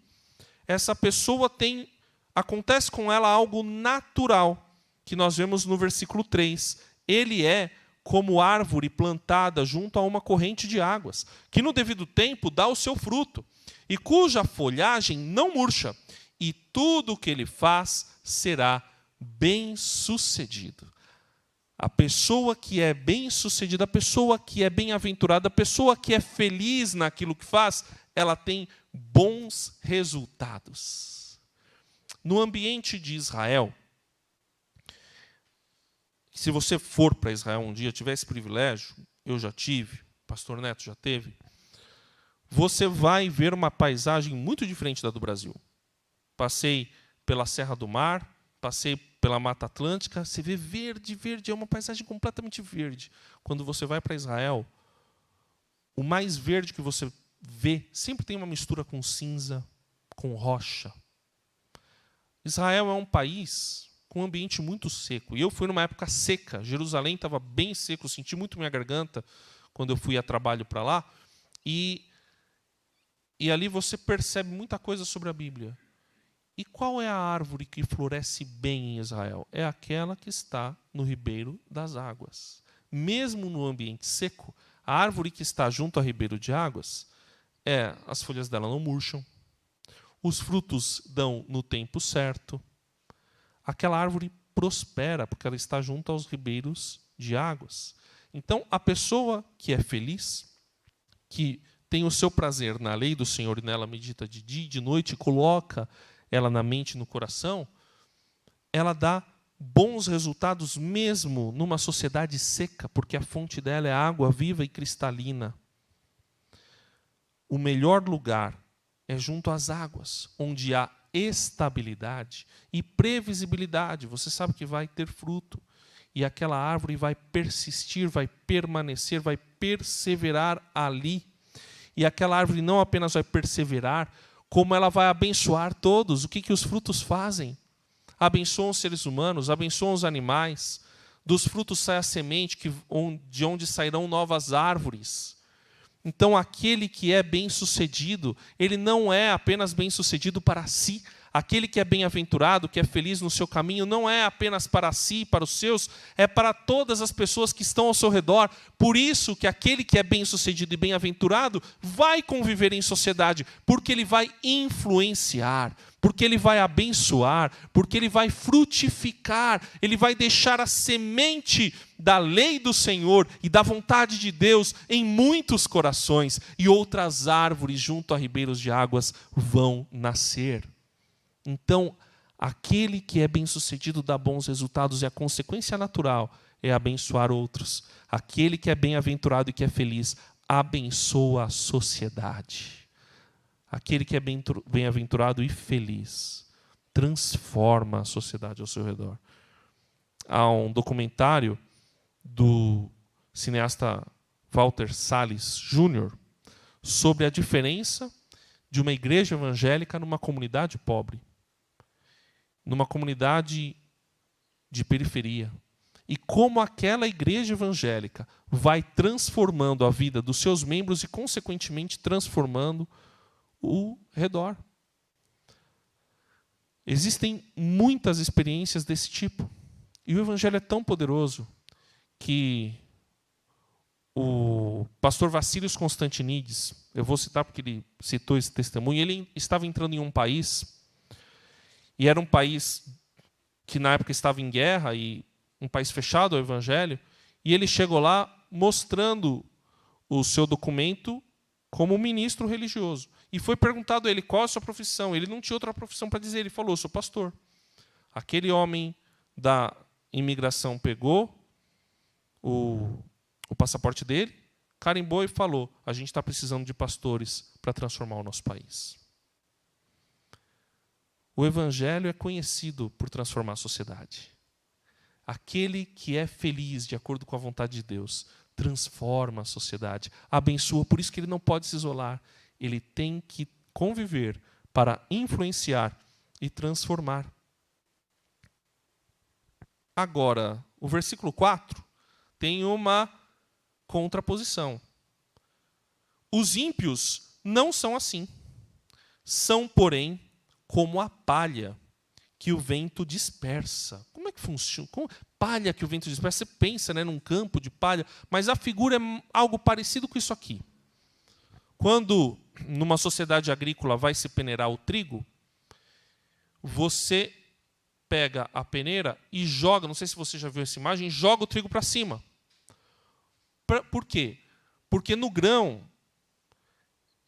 essa pessoa acontece com ela algo natural, que nós vemos no versículo 3. Ele é como árvore plantada junto a uma corrente de águas, que no devido tempo dá o seu fruto, e cuja folhagem não murcha, e tudo o que ele faz será bem-sucedido. A pessoa que é bem-sucedida, a pessoa que é bem-aventurada, a pessoa que é feliz naquilo que faz, ela tem bons resultados. No ambiente de Israel, se você for para Israel um dia, tiver esse privilégio, eu já tive, o pastor Neto já teve, você vai ver uma paisagem muito diferente da do Brasil. Passei pela Serra do Mar, passei pela Mata Atlântica, você vê verde, verde, é uma paisagem completamente verde. Quando você vai para Israel, o mais verde que você vê sempre tem uma mistura com cinza, com rocha. Israel é um país com um ambiente muito seco. E eu fui numa época seca. Jerusalém estava bem seco, eu senti muito minha garganta quando eu fui a trabalho para lá. E ali você percebe muita coisa sobre a Bíblia. E qual é a árvore que floresce bem em Israel? É aquela que está no ribeiro das águas. Mesmo no ambiente seco, a árvore que está junto ao ribeiro de águas, as folhas dela não murcham, os frutos dão no tempo certo. Aquela árvore prospera, porque ela está junto aos ribeiros de águas. Então, a pessoa que é feliz, que tem o seu prazer na lei do Senhor e nela medita de dia e de noite, coloca ela na mente e no coração, ela dá bons resultados mesmo numa sociedade seca, porque a fonte dela é água viva e cristalina. O melhor lugar é junto às águas, onde há estabilidade e previsibilidade. Você sabe que vai ter fruto. E aquela árvore vai persistir, vai permanecer, vai perseverar ali. E aquela árvore não apenas vai perseverar, como ela vai abençoar todos. O que os frutos fazem? Abençoam os seres humanos, abençoam os animais. Dos frutos sai a semente, de onde sairão novas árvores. Então, aquele que é bem-sucedido, ele não é apenas bem-sucedido para si. Aquele que é bem-aventurado, que é feliz no seu caminho, não é apenas para si, para os seus, é para todas as pessoas que estão ao seu redor. Por isso que aquele que é bem-sucedido e bem-aventurado vai conviver em sociedade, porque ele vai influenciar, porque ele vai abençoar, porque ele vai frutificar, ele vai deixar a semente da lei do Senhor e da vontade de Deus em muitos corações, e outras árvores junto a ribeiros de águas vão nascer. Então, aquele que é bem-sucedido dá bons resultados, e a consequência natural é abençoar outros. Aquele que é bem-aventurado e que é feliz abençoa a sociedade. Aquele que é bem-aventurado e feliz transforma a sociedade ao seu redor. Há um documentário do cineasta Walter Salles Jr. sobre a diferença de uma igreja evangélica numa comunidade pobre, numa comunidade de periferia. E como aquela igreja evangélica vai transformando a vida dos seus membros e, consequentemente, transformando o redor. Existem muitas experiências desse tipo. E o evangelho é tão poderoso que o pastor Vassílios Constantinides, eu vou citar porque ele citou esse testemunho, ele estava entrando em um país, e era um país que na época estava em guerra, e um país fechado ao evangelho, e ele chegou lá mostrando o seu documento como ministro religioso. E foi perguntado a ele qual a sua profissão. Ele não tinha outra profissão para dizer, ele falou: sou pastor. Aquele homem da imigração pegou o passaporte dele, carimbou e falou: a gente está precisando de pastores para transformar o nosso país. O evangelho é conhecido por transformar a sociedade. Aquele que é feliz de acordo com a vontade de Deus transforma a sociedade, abençoa. Por isso que ele não pode se isolar. Ele tem que conviver para influenciar e transformar. Agora, o versículo 4 tem uma contraposição. Os ímpios não são assim. São, porém, como a palha que o vento dispersa. Como é que funciona? Palha que o vento dispersa. Você pensa, né, num campo de palha, mas a figura é algo parecido com isso aqui. Quando, numa sociedade agrícola, vai se peneirar o trigo, você pega a peneira e joga, não sei se você já viu essa imagem, joga o trigo para cima. Por quê? Porque no grão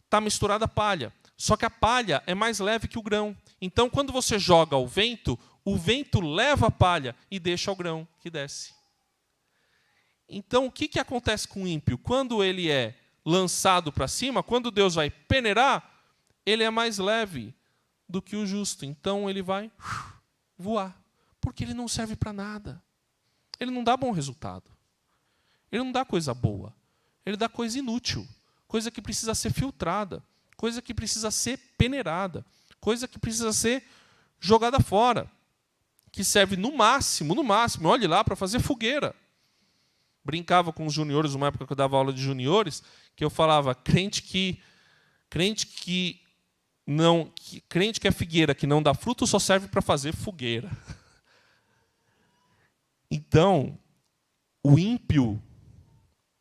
está misturada a palha. Só que a palha é mais leve que o grão. Então, quando você joga ao vento, o vento leva a palha e deixa o grão que desce. Então, o que acontece com o ímpio? Quando ele é lançado para cima, quando Deus vai peneirar, ele é mais leve do que o justo. Então, ele vai voar. Porque ele não serve para nada. Ele não dá bom resultado. Ele não dá coisa boa. Ele dá coisa inútil. Coisa que precisa ser filtrada. Coisa que precisa ser peneirada. Coisa que precisa ser jogada fora. Que serve no máximo, olhe lá, para fazer fogueira. Brincava com os juniores, uma época que eu dava aula de juniores, que eu falava, crente que é figueira que não dá fruto só serve para fazer fogueira. Então, o ímpio,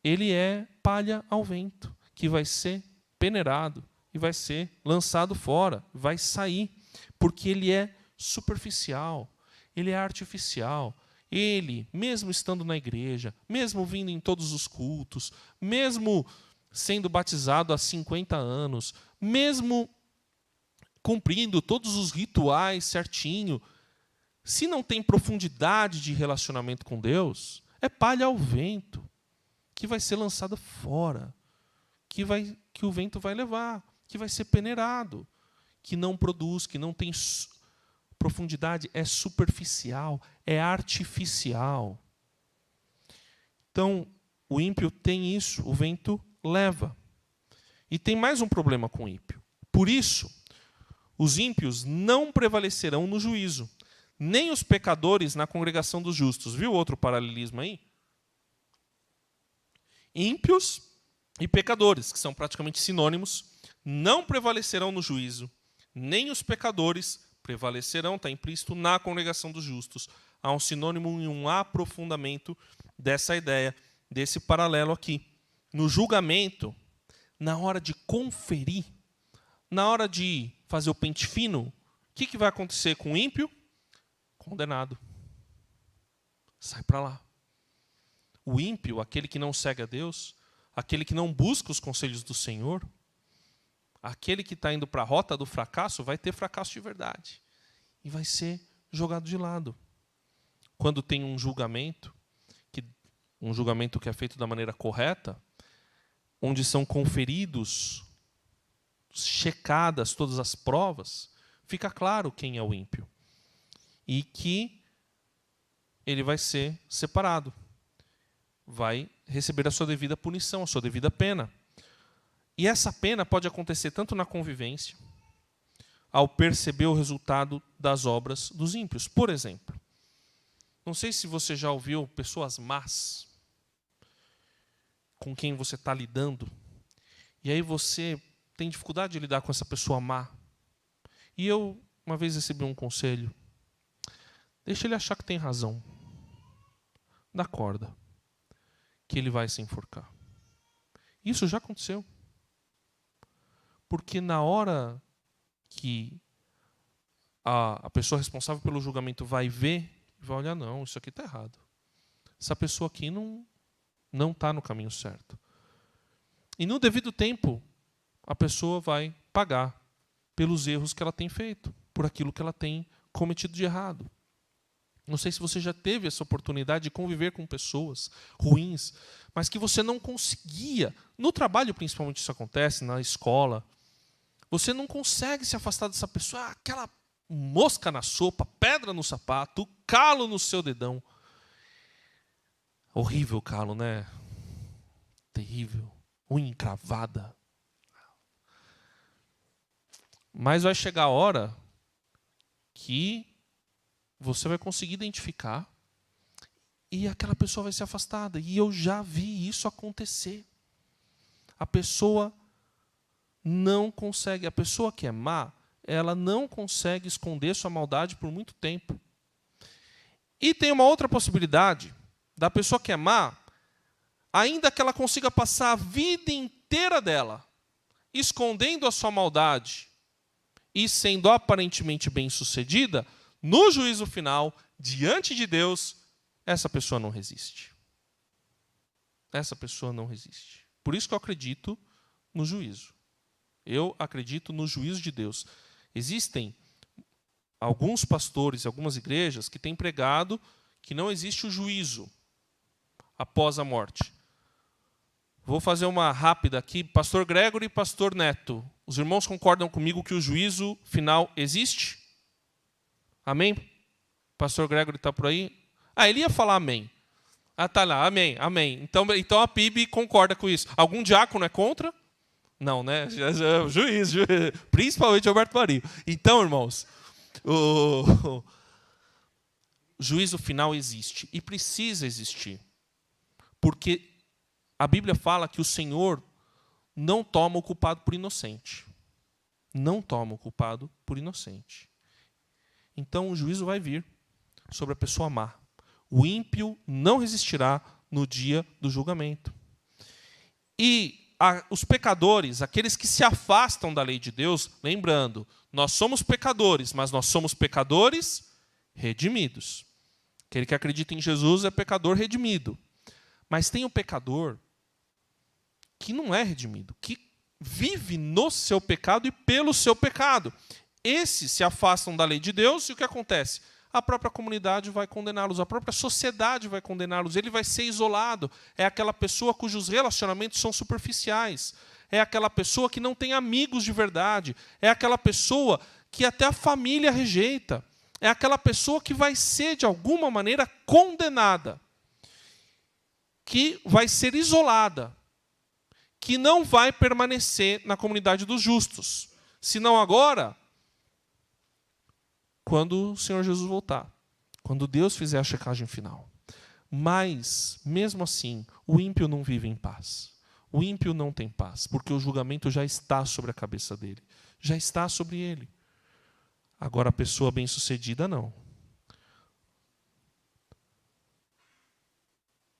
ele é palha ao vento, que vai ser peneirado e vai ser lançado fora, vai sair, porque ele é superficial, ele é artificial. Ele, mesmo estando na igreja, mesmo vindo em todos os cultos, mesmo sendo batizado há 50 anos, mesmo cumprindo todos os rituais certinho, se não tem profundidade de relacionamento com Deus, é palha ao vento, que vai ser lançada fora, que o vento vai levar, que vai ser peneirado, que não produz, que não tem profundidade, é superficial, é artificial. Então, o ímpio tem isso, o vento leva. E tem mais um problema com o ímpio. Por isso, os ímpios não prevalecerão no juízo, nem os pecadores na congregação dos justos. Viu outro paralelismo aí? Ímpios e pecadores, que são praticamente sinônimos, não prevalecerão no juízo, nem os pecadores prevalecerão, está implícito, na congregação dos justos. Há um sinônimo e um aprofundamento dessa ideia, desse paralelo aqui. No julgamento, na hora de conferir, na hora de fazer o pente fino, o que vai acontecer com o ímpio? Condenado. Sai para lá. O ímpio, aquele que não segue a Deus, aquele que não busca os conselhos do Senhor, aquele que está indo para a rota do fracasso, vai ter fracasso de verdade. E vai ser jogado de lado. Quando tem um julgamento que é feito da maneira correta, onde são conferidos, checadas todas as provas, fica claro quem é o ímpio. E que ele vai ser separado. Vai receber a sua devida punição, a sua devida pena. E essa pena pode acontecer tanto na convivência, ao perceber o resultado das obras dos ímpios. Por exemplo, não sei se você já ouviu pessoas más com quem você está lidando, e aí você tem dificuldade de lidar com essa pessoa má. E eu, uma vez, recebi um conselho. Deixa ele achar que tem razão. Dá corda, que ele vai se enforcar. Isso já aconteceu. Porque na hora que a pessoa responsável pelo julgamento vai ver, vai olhar, não, isso aqui está errado. Essa pessoa aqui não está no caminho certo. E no devido tempo, a pessoa vai pagar pelos erros que ela tem feito, por aquilo que ela tem cometido de errado. Não sei se você já teve essa oportunidade de conviver com pessoas ruins, mas que você não conseguia. No trabalho, principalmente, isso acontece, na escola. Você não consegue se afastar dessa pessoa. Aquela mosca na sopa, pedra no sapato, calo no seu dedão. Horrível o calo, né? Terrível. Unha encravada. Mas vai chegar a hora que você vai conseguir identificar e aquela pessoa vai ser afastada. E eu já vi isso acontecer. A pessoa não consegue, a pessoa que é má, ela não consegue esconder sua maldade por muito tempo. E tem uma outra possibilidade da pessoa que é má, ainda que ela consiga passar a vida inteira dela escondendo a sua maldade e sendo aparentemente bem-sucedida, no juízo final, diante de Deus, essa pessoa não resiste. Essa pessoa não resiste. Por isso que eu acredito no juízo. Eu acredito no juízo de Deus. Existem alguns pastores, algumas igrejas que têm pregado que não existe o juízo após a morte. Vou fazer uma rápida aqui. Pastor Gregory e Pastor Neto, os irmãos concordam comigo que o juízo final existe? Amém? Pastor Gregory está por aí? Ele ia falar amém. Tá lá, amém, amém. Então a PIB concorda com isso. Algum diácono é contra? Não, né? Juiz, principalmente Alberto Marinho. Então, irmãos, o juízo final existe e precisa existir. Porque a Bíblia fala que o Senhor não toma o culpado por inocente. Não toma o culpado por inocente. Então o juízo vai vir sobre a pessoa má. O ímpio não resistirá no dia do julgamento. E os pecadores, aqueles que se afastam da lei de Deus, lembrando, nós somos pecadores, mas nós somos pecadores redimidos. Aquele que acredita em Jesus é pecador redimido. Mas tem o pecador que não é redimido, que vive no seu pecado e pelo seu pecado. Esses se afastam da lei de Deus e o que acontece? A própria comunidade vai condená-los, a própria sociedade vai condená-los, ele vai ser isolado. É aquela pessoa cujos relacionamentos são superficiais. É aquela pessoa que não tem amigos de verdade. É aquela pessoa que até a família rejeita. É aquela pessoa que vai ser, de alguma maneira, condenada. Que vai ser isolada. Que não vai permanecer na comunidade dos justos. Senão agora, quando o Senhor Jesus voltar, quando Deus fizer a checagem final. Mas, mesmo assim, o ímpio não vive em paz. O ímpio não tem paz, porque o julgamento já está sobre a cabeça dele. Já está sobre ele. Agora, a pessoa bem-sucedida, não.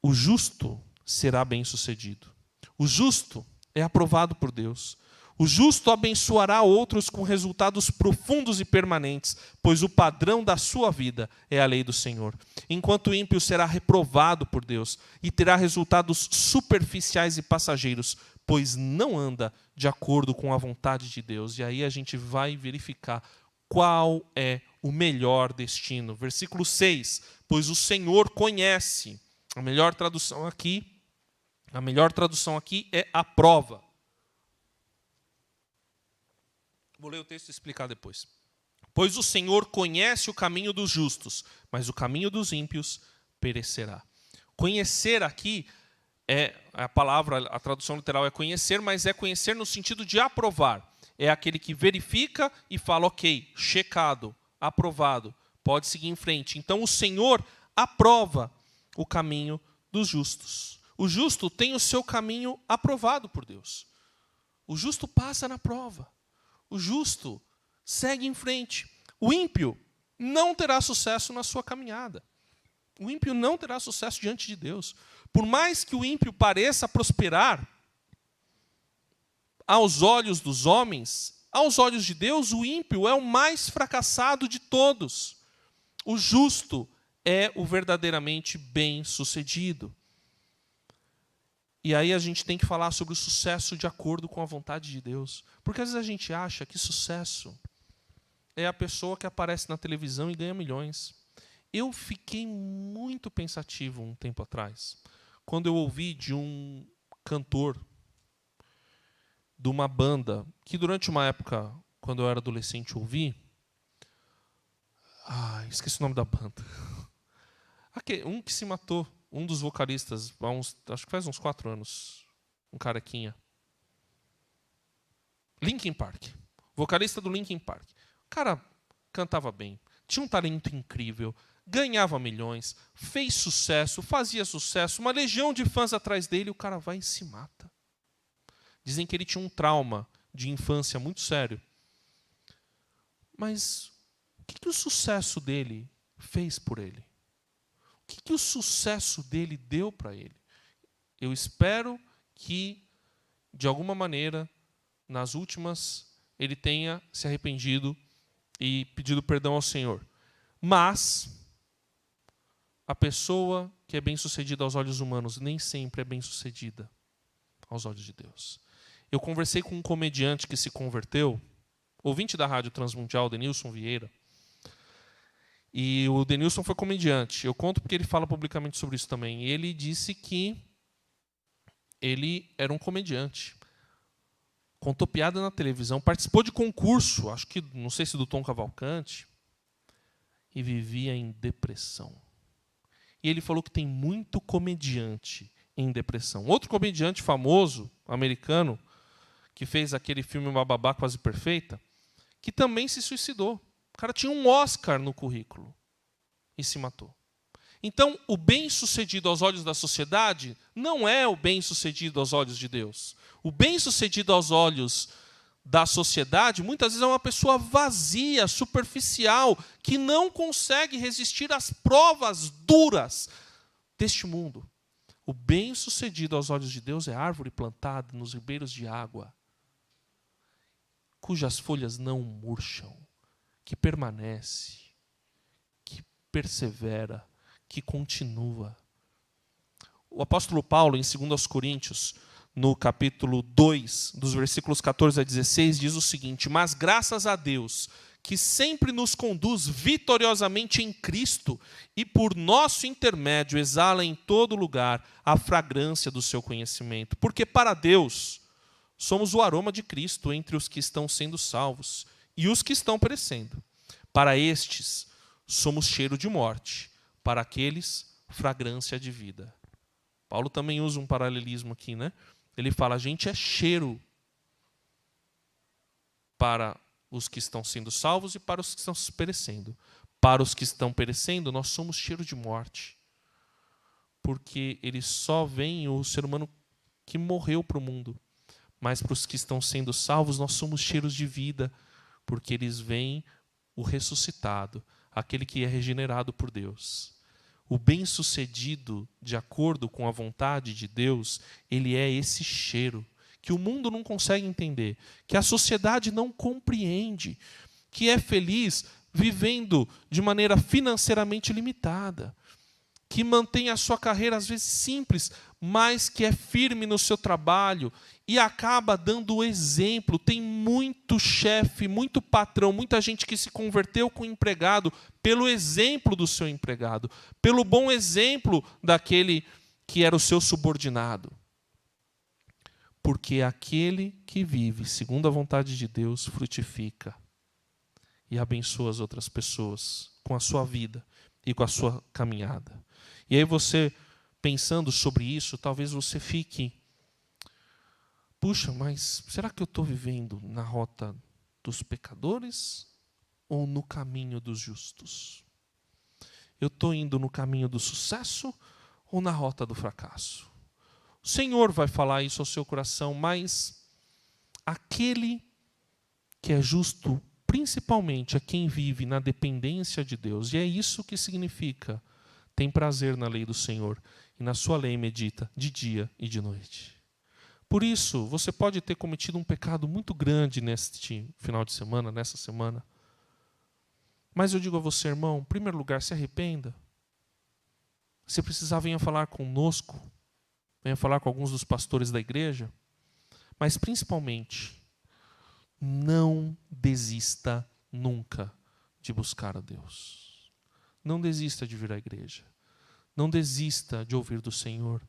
O justo será bem-sucedido. O justo é aprovado por Deus. O justo abençoará outros com resultados profundos e permanentes, pois o padrão da sua vida é a lei do Senhor. Enquanto o ímpio será reprovado por Deus e terá resultados superficiais e passageiros, pois não anda de acordo com a vontade de Deus. E aí a gente vai verificar qual é o melhor destino. Versículo 6, pois o Senhor conhece. A melhor tradução aqui é a prova. Vou ler o texto e explicar depois. Pois o Senhor conhece o caminho dos justos, mas o caminho dos ímpios perecerá. Conhecer aqui é a palavra, a tradução literal é conhecer, mas é conhecer no sentido de aprovar. É aquele que verifica e fala, ok, checado, aprovado, pode seguir em frente. Então o Senhor aprova o caminho dos justos. O justo tem o seu caminho aprovado por Deus. O justo passa na prova. O justo segue em frente. O ímpio não terá sucesso na sua caminhada. O ímpio não terá sucesso diante de Deus. Por mais que o ímpio pareça prosperar, aos olhos dos homens, aos olhos de Deus, o ímpio é o mais fracassado de todos. O justo é o verdadeiramente bem-sucedido. E aí a gente tem que falar sobre o sucesso de acordo com a vontade de Deus. Porque às vezes a gente acha que sucesso é a pessoa que aparece na televisão e ganha milhões. Eu fiquei muito pensativo um tempo atrás, quando eu ouvi de um cantor de uma banda, que durante uma época, quando eu era adolescente, eu ouvi. Esqueci o nome da banda. Um que se matou. Um dos vocalistas, acho que faz uns 4 anos, um carequinha. Linkin Park. Vocalista do Linkin Park. O cara cantava bem, tinha um talento incrível, ganhava milhões, fez sucesso, fazia sucesso, uma legião de fãs atrás dele, o cara vai e se mata. Dizem que ele tinha um trauma de infância muito sério. Mas o que o sucesso dele fez por ele? O que o sucesso dele deu para ele? Eu espero que, de alguma maneira, nas últimas, ele tenha se arrependido e pedido perdão ao Senhor. Mas a pessoa que é bem-sucedida aos olhos humanos nem sempre é bem-sucedida aos olhos de Deus. Eu conversei com um comediante que se converteu, ouvinte da Rádio Transmundial, Denilson Vieira. E o Denilson foi comediante. Eu conto porque ele fala publicamente sobre isso também. E ele disse que ele era um comediante. Contou piada na televisão, participou de concurso, acho que, não sei se do Tom Cavalcante, e vivia em depressão. E ele falou que tem muito comediante em depressão. Outro comediante famoso, americano, que fez aquele filme Uma Babá Quase Perfeita, que também se suicidou. O cara tinha um Oscar no currículo e se matou. Então, o bem-sucedido aos olhos da sociedade não é o bem-sucedido aos olhos de Deus. O bem-sucedido aos olhos da sociedade, muitas vezes, é uma pessoa vazia, superficial, que não consegue resistir às provas duras deste mundo. O bem-sucedido aos olhos de Deus é árvore plantada nos ribeiros de água, cujas folhas não murcham, que permanece, que persevera, que continua. O apóstolo Paulo, em 2 Coríntios, no capítulo 2, dos versículos 14 a 16, diz o seguinte: mas graças a Deus, que sempre nos conduz vitoriosamente em Cristo e por nosso intermédio exala em todo lugar a fragrância do seu conhecimento. Porque para Deus somos o aroma de Cristo entre os que estão sendo salvos e os que estão perecendo. Para estes somos cheiro de morte, para aqueles fragrância de vida. Paulo também usa um paralelismo aqui, né? Ele fala, a gente é cheiro para os que estão sendo salvos e para os que estão perecendo. Para os que estão perecendo, nós somos cheiro de morte. Porque eles só veem o ser humano que morreu para o mundo. Mas para os que estão sendo salvos, nós somos cheiros de vida. Porque eles veem o ressuscitado, aquele que é regenerado por Deus. O bem-sucedido, de acordo com a vontade de Deus, ele é esse cheiro que o mundo não consegue entender, que a sociedade não compreende, que é feliz vivendo de maneira financeiramente limitada, que mantém a sua carreira às vezes simples, mas que é firme no seu trabalho e acaba dando o exemplo. Tem muito chefe, muito patrão, muita gente que se converteu com o empregado pelo exemplo do seu empregado, pelo bom exemplo daquele que era o seu subordinado. Porque aquele que vive segundo a vontade de Deus frutifica e abençoa as outras pessoas com a sua vida e com a sua caminhada. E aí você, pensando sobre isso, talvez você fique, puxa, mas será que eu estou vivendo na rota dos pecadores ou no caminho dos justos? Eu estou indo no caminho do sucesso ou na rota do fracasso? O Senhor vai falar isso ao seu coração, mas aquele que é justo, principalmente, é quem vive na dependência de Deus. E é isso que significa: tem prazer na lei do Senhor, e na sua lei medita de dia e de noite. Por isso, você pode ter cometido um pecado muito grande neste final de semana, nessa semana. Mas eu digo a você, irmão, em primeiro lugar, se arrependa. Se precisar, venha falar conosco. Venha falar com alguns dos pastores da igreja. Mas, principalmente, não desista nunca de buscar a Deus. Não desista de vir à igreja. Não desista de ouvir do Senhor.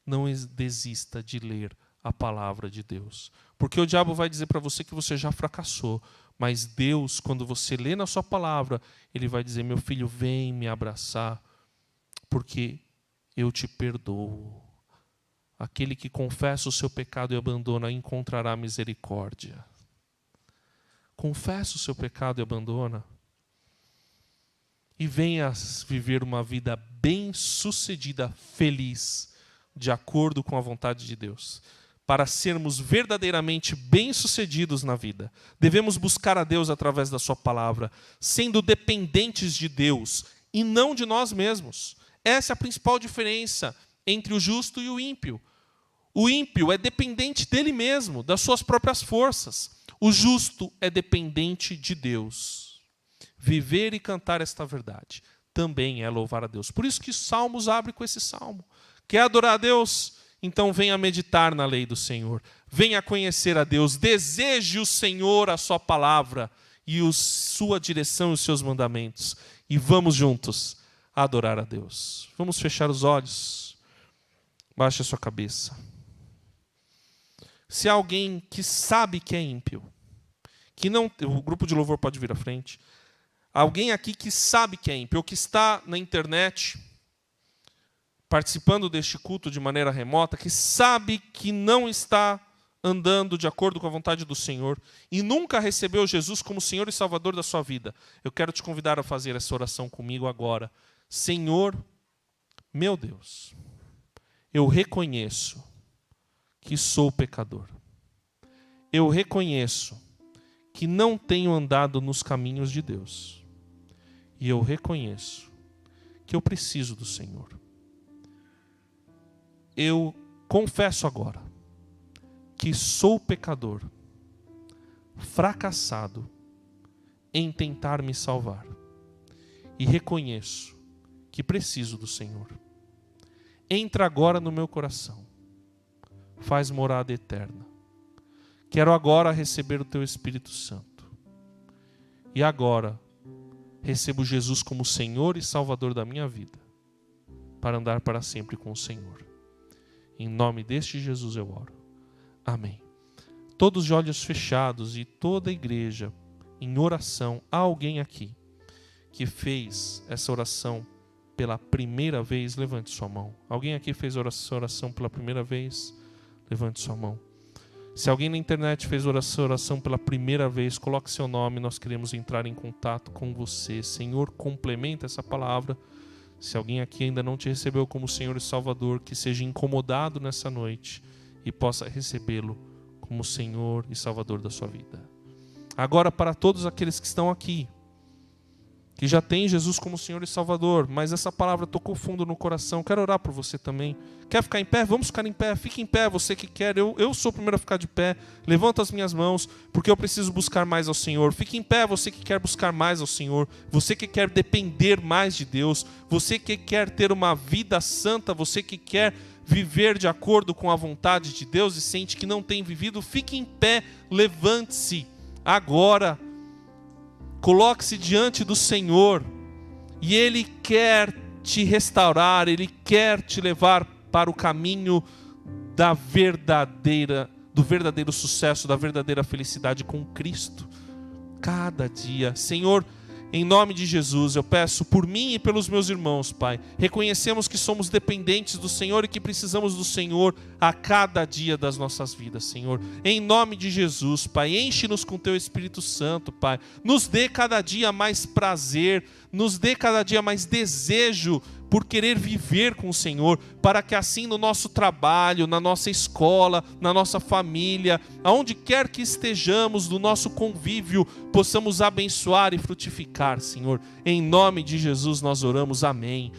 Não desista de ler a palavra de Deus. Porque o diabo vai dizer para você que você já fracassou. Mas Deus, quando você lê na sua palavra, Ele vai dizer, meu filho, vem me abraçar, porque eu te perdoo. Aquele que confessa o seu pecado e abandona, encontrará e venha viver uma vida bem-sucedida, feliz, de acordo com a vontade de Deus. Para sermos verdadeiramente bem-sucedidos na vida, devemos buscar a Deus através da sua palavra, sendo dependentes de Deus e não de nós mesmos. Essa é a principal diferença entre o justo e o ímpio. O ímpio é dependente dele mesmo, das suas próprias forças. O justo é dependente de Deus. Viver e cantar esta verdade também é louvar a Deus. Por isso que Salmos abre com esse salmo. Quer adorar a Deus? Então venha meditar na lei do Senhor. Venha conhecer a Deus. Deseje o Senhor a sua palavra e sua direção e os seus mandamentos. E vamos juntos adorar a Deus. Vamos fechar os olhos. Baixe a sua cabeça. Se há alguém que sabe que é ímpio, que não, o grupo de louvor pode vir à frente. Alguém aqui que sabe que é ímpio, ou que está na internet, participando deste culto de maneira remota, que sabe que não está andando de acordo com a vontade do Senhor e nunca recebeu Jesus como Senhor e Salvador da sua vida, eu quero te convidar a fazer essa oração comigo agora. Senhor, meu Deus, eu reconheço que sou pecador. Eu reconheço que não tenho andado nos caminhos de Deus. E eu reconheço que eu preciso do Senhor. Eu confesso agora que sou pecador, fracassado em tentar me salvar. E reconheço que preciso do Senhor. Entra agora no meu coração. Faz morada eterna. Quero agora receber o Teu Espírito Santo. E agora recebo Jesus como Senhor e Salvador da minha vida, para andar para sempre com o Senhor. Em nome deste Jesus eu oro. Amém. Todos de olhos fechados e toda a igreja em oração. Há alguém aqui que fez essa oração pela primeira vez? Levante sua mão. Alguém aqui fez essa oração pela primeira vez? Levante sua mão. Se alguém na internet fez essa oração pela primeira vez, coloque seu nome, nós queremos entrar em contato com você. Senhor, complementa essa palavra. Se alguém aqui ainda não te recebeu como Senhor e Salvador, que seja incomodado nessa noite e possa recebê-lo como Senhor e Salvador da sua vida. Agora, para todos aqueles que estão aqui, que já tem Jesus como Senhor e Salvador, mas essa palavra tocou fundo no coração, quero orar por você também. Quer ficar em pé? Vamos ficar em pé. Fique em pé, você que quer. Eu sou o primeiro a ficar de pé. Levanta as minhas mãos, porque eu preciso buscar mais ao Senhor. Fique em pé, você que quer buscar mais ao Senhor. Você que quer depender mais de Deus. Você que quer ter uma vida santa. Você que quer viver de acordo com a vontade de Deus e sente que não tem vivido. Fique em pé, levante-se agora. Coloque-se diante do Senhor e Ele quer te restaurar, Ele quer te levar para o caminho do verdadeiro sucesso, da verdadeira felicidade com Cristo. Cada dia, Senhor, em nome de Jesus, eu peço por mim e pelos meus irmãos, Pai. Reconhecemos que somos dependentes do Senhor e que precisamos do Senhor a cada dia das nossas vidas, Senhor. Em nome de Jesus, Pai, enche-nos com Teu Espírito Santo, Pai. Nos dê cada dia mais prazer, nos dê cada dia mais desejo por querer viver com o Senhor, para que assim no nosso trabalho, na nossa escola, na nossa família, aonde quer que estejamos, no nosso convívio, possamos abençoar e frutificar, Senhor. Em nome de Jesus nós oramos, amém.